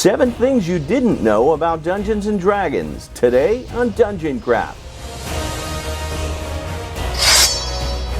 7 things you didn't know about Dungeons & Dragons, today on Dungeon Craft.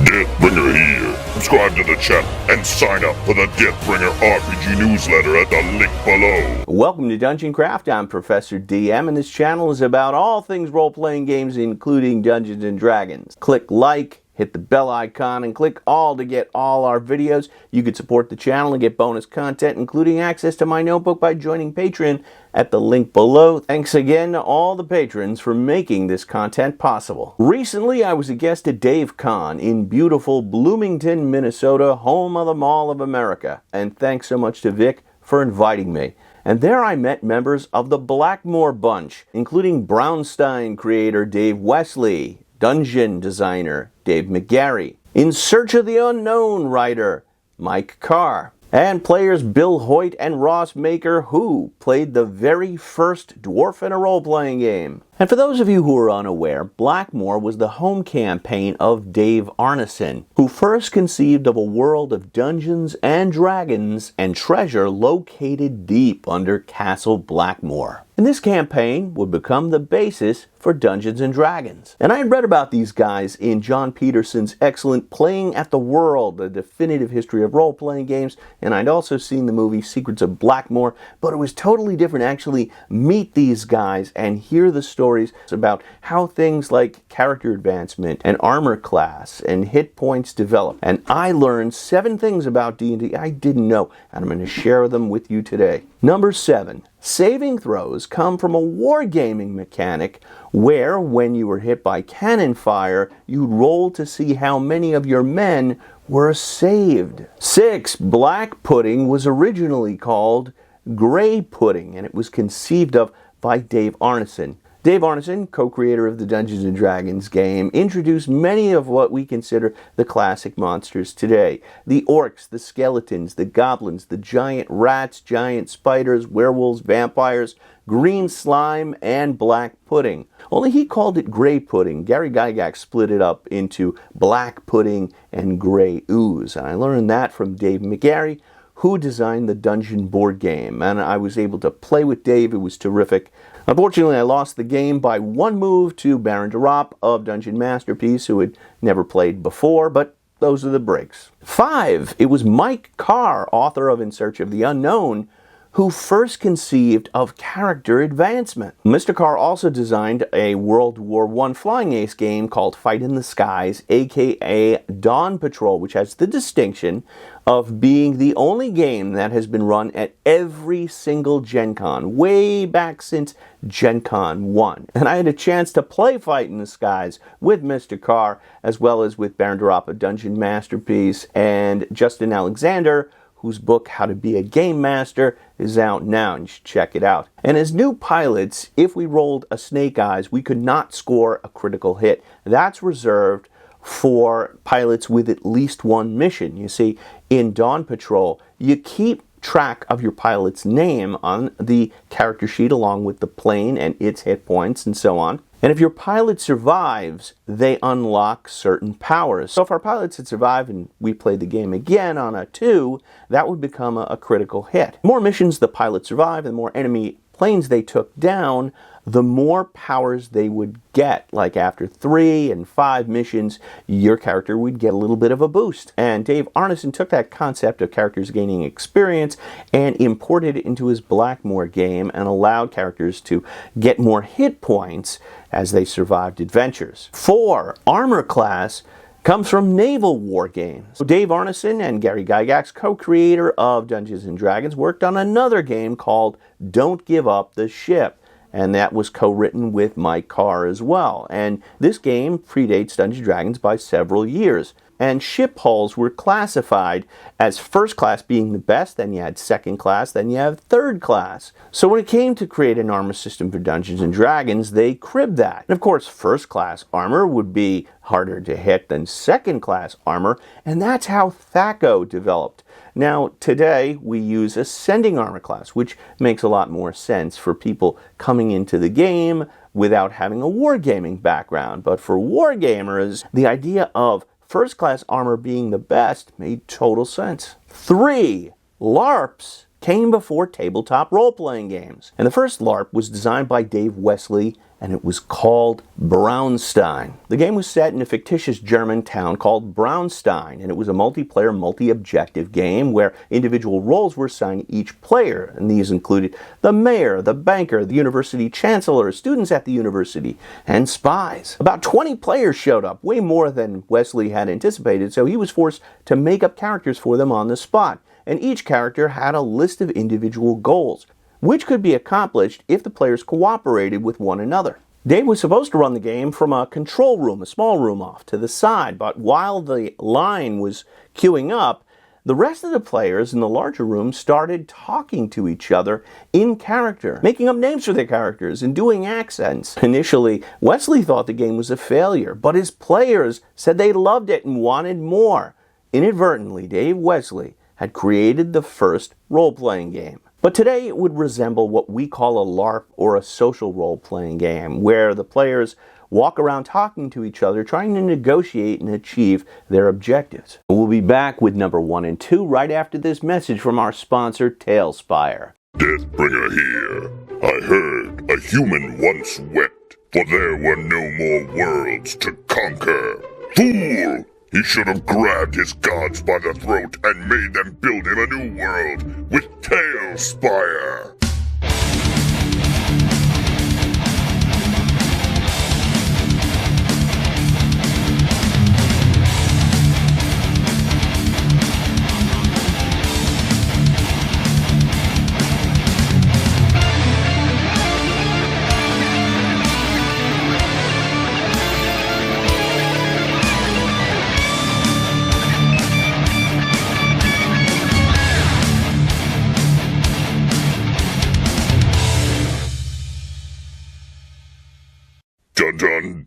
Deathbringer here. Subscribe to the channel and sign up for the Deathbringer RPG newsletter at the link below. Welcome to Dungeon Craft. I'm Professor DM, and this channel is about all things role-playing games, including Dungeons & Dragons. Click like, hit the bell icon, and click all to get all our videos. You can support the channel and get bonus content, including access to my notebook by joining Patreon at the link below. Thanks again to all the patrons for making this content possible. Recently, I was a guest at Dave Con in beautiful Bloomington, Minnesota, home of the Mall of America. And thanks so much to Vic for inviting me. And there I met members of the Blackmoor Bunch, including Brownstein creator Dave Wesley, dungeon designer Dave McGarry, In Search of the Unknown writer Mike Carr, and players Bill Hoyt and Ross Maker, who played the very first dwarf in a role-playing game. And for those of you who are unaware, Blackmore was the home campaign of Dave Arneson, who first conceived of a world of Dungeons and Dragons and treasure located deep under Castle Blackmore. And this campaign would become the basis for Dungeons and Dragons. And I had read about these guys in John Peterson's excellent Playing at the World, the definitive history of role-playing games, and I'd also seen the movie Secrets of Blackmore, but it was totally different to actually meet these guys and hear the stories about how things like character advancement and armor class and hit points develop. And I learned 7 things about D&D I didn't know, and I'm going to share them with you today. Number 7. Saving throws come from a wargaming mechanic where, when you were hit by cannon fire, you'd roll to see how many of your men were saved. 6. Black pudding was originally called gray pudding, and it was conceived of by Dave Arneson. Dave Arneson, co-creator of the Dungeons & Dragons game, introduced many of what we consider the classic monsters today. The orcs, the skeletons, the goblins, the giant rats, giant spiders, werewolves, vampires, green slime, and black pudding. Only he called it gray pudding. Gary Gygax split it up into black pudding and gray ooze. And I learned that from Dave McGarry, who designed the Dungeon board game. And I was able to play with Dave. It was terrific. Unfortunately, I lost the game by 1 move to Baron Durop of Dungeon Masterpiece, who had never played before, but those are the breaks. 5. It was Mike Carr, author of In Search of the Unknown, who first conceived of character advancement. Mr. Carr also designed a World War I flying ace game called Fight in the Skies, aka Dawn Patrol, which has the distinction of being the only game that has been run at every single Gen Con, way back since Gen Con 1. And I had a chance to play Fight in the Skies with Mr. Carr, as well as with Baron Durop of Dungeon Masterpiece and Justin Alexander, whose book, How to Be a Game Master, is out now, and you should check it out. And as new pilots, if we rolled a Snake Eyes, we could not score a critical hit. That's reserved for pilots with at least 1 mission. You see, in Dawn Patrol, you keep track of your pilot's name on the character sheet along with the plane and its hit points and so on. And if your pilot survives, they unlock certain powers. So if our pilots had survived and we played the game again on a 2, that would become a critical hit. The more missions the pilot survived, the more enemy planes they took down, the more powers they would get. Like after 3 and 5 missions, your character would get a little bit of a boost. And Dave Arneson took that concept of characters gaining experience and imported it into his Blackmore game and allowed characters to get more hit points as they survived adventures. 4. Armor class comes from Naval war games. So Dave Arneson and Gary Gygax, co-creator of Dungeons & Dragons, worked on another game called Don't Give Up the Ship. And that was co-written with Mike Carr as well. And this game predates Dungeons & Dragons by several years. And ship hulls were classified as first class being the best, then you had second class, then you have third class. So when it came to create an armor system for Dungeons & Dragons, they cribbed that. And of course, first class armor would be harder to hit than second class armor, and that's how THAC0 developed. Now, today, we use Ascending Armor class, which makes a lot more sense for people coming into the game without having a wargaming background. But for wargamers, the idea of first class armor being the best made total sense. 3. LARPs came before tabletop role-playing games. And the first LARP was designed by Dave Wesley, and it was called Braunstein. The game was set in a fictitious German town called Braunstein, and it was a multiplayer, multi-objective game where individual roles were assigned to each player, and these included the mayor, the banker, the university chancellor, students at the university, and spies. About 20 players showed up, way more than Wesley had anticipated, so he was forced to make up characters for them on the spot, and each character had a list of individual goals, which could be accomplished if the players cooperated with one another. Dave was supposed to run the game from a control room, a small room off to the side, but while the line was queuing up, the rest of the players in the larger room started talking to each other in character, making up names for their characters and doing accents. Initially, Wesley thought the game was a failure, but his players said they loved it and wanted more. Inadvertently, Dave Wesley had created the first role-playing game. But today it would resemble what we call a LARP, or a social role-playing game, where the players walk around talking to each other, trying to negotiate and achieve their objectives. We'll be back with number 1 and 2 right after this message from our sponsor, Tailspire. Deathbringer here. I heard a human once wept, for there were no more worlds to conquer. Fool! He should have grabbed his gods by the throat and made them build him a new world with Tailspire. Dun dun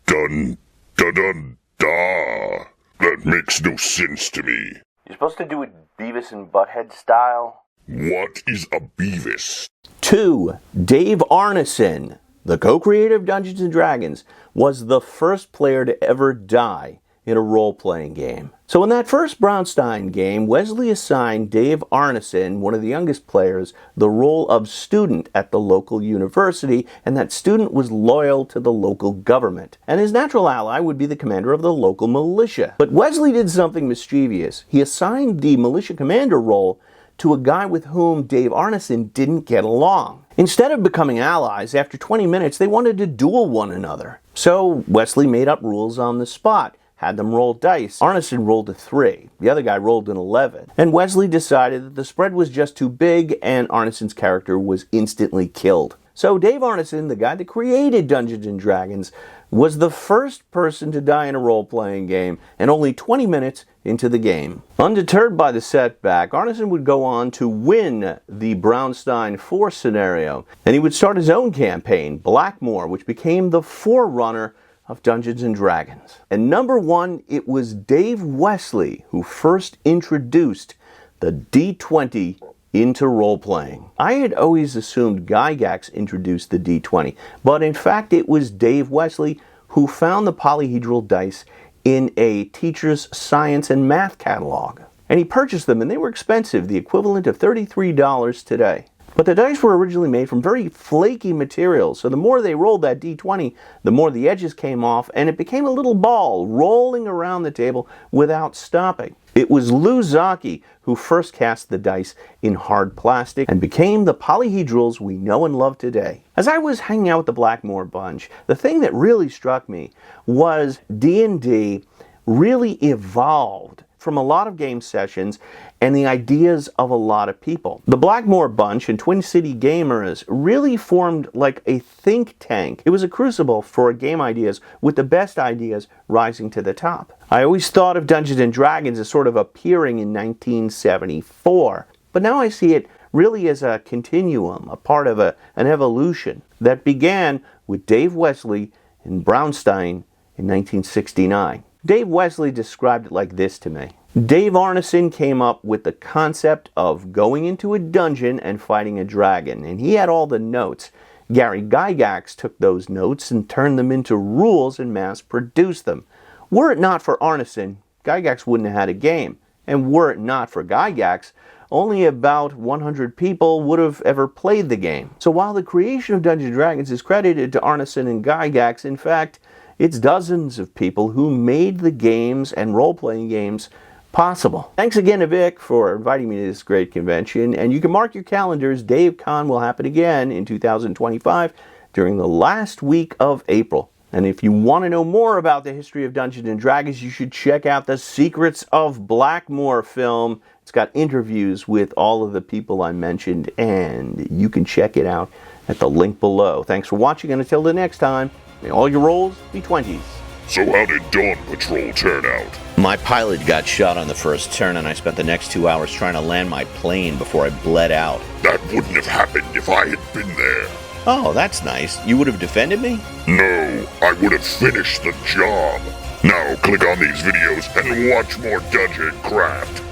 dun dun dun da. That makes no sense to me. You're supposed to do it Beavis and Butthead style. What is a Beavis? 2. Dave Arneson, the co-creator of Dungeons & Dragons, was the first player to ever die in a role-playing game. So in that first Braunstein game, Wesley assigned Dave Arneson, one of the youngest players, the role of student at the local university, and that student was loyal to the local government. And his natural ally would be the commander of the local militia. But Wesley did something mischievous. He assigned the militia commander role to a guy with whom Dave Arneson didn't get along. Instead of becoming allies, after 20 minutes they wanted to duel one another. So Wesley made up rules on the spot, had them roll dice. Arneson rolled a 3. The other guy rolled an 11. And Wesley decided that the spread was just too big and Arneson's character was instantly killed. So Dave Arneson, the guy that created Dungeons & Dragons, was the first person to die in a role-playing game, and only 20 minutes into the game. Undeterred by the setback, Arneson would go on to win the Braunstein 4 scenario, and he would start his own campaign, Blackmore, which became the forerunner of Dungeons & Dragons. And number 1, it was Dave Wesley who first introduced the D20 into role-playing. I had always assumed Gygax introduced the D20, but in fact it was Dave Wesley who found the polyhedral dice in a teacher's science and math catalog. And he purchased them, and they were expensive, the equivalent of $33 today. But the dice were originally made from very flaky materials, so the more they rolled that D20, the more the edges came off, and it became a little ball rolling around the table without stopping. It was Lou Zocchi who first cast the dice in hard plastic and became the polyhedrals we know and love today. As I was hanging out with the Blackmoor Bunch, the thing that really struck me was D&D really evolved from a lot of game sessions and the ideas of a lot of people. The Blackmoor Bunch and Twin City Gamers really formed like a think tank. It was a crucible for game ideas, with the best ideas rising to the top. I always thought of Dungeons & Dragons as sort of appearing in 1974, but now I see it really as a continuum, a part of an evolution that began with Dave Wesley in Braunstein in 1969. Dave Wesley described it like this to me. Dave Arneson came up with the concept of going into a dungeon and fighting a dragon, and he had all the notes. Gary Gygax took those notes and turned them into rules and mass-produced them. Were it not for Arneson, Gygax wouldn't have had a game. And were it not for Gygax, only about 100 people would have ever played the game. So while the creation of Dungeons & Dragons is credited to Arneson and Gygax, in fact, it's dozens of people who made the games and role-playing games possible. Thanks again to Vic for inviting me to this great convention, and you can mark your calendars. DaveCon will happen again in 2025 during the last week of April. And if you want to know more about the history of Dungeons & Dragons, you should check out the Secrets of Blackmore film. It's got interviews with all of the people I mentioned, and you can check it out at the link below. Thanks for watching, and until the next time, may all your rolls be 20s. So how did Dawn Patrol turn out? My pilot got shot on the first turn, and I spent the next 2 hours trying to land my plane before I bled out. That wouldn't have happened if I had been there. Oh, that's nice. You would have defended me? No, I would have finished the job. Now click on these videos and watch more Dungeon Craft.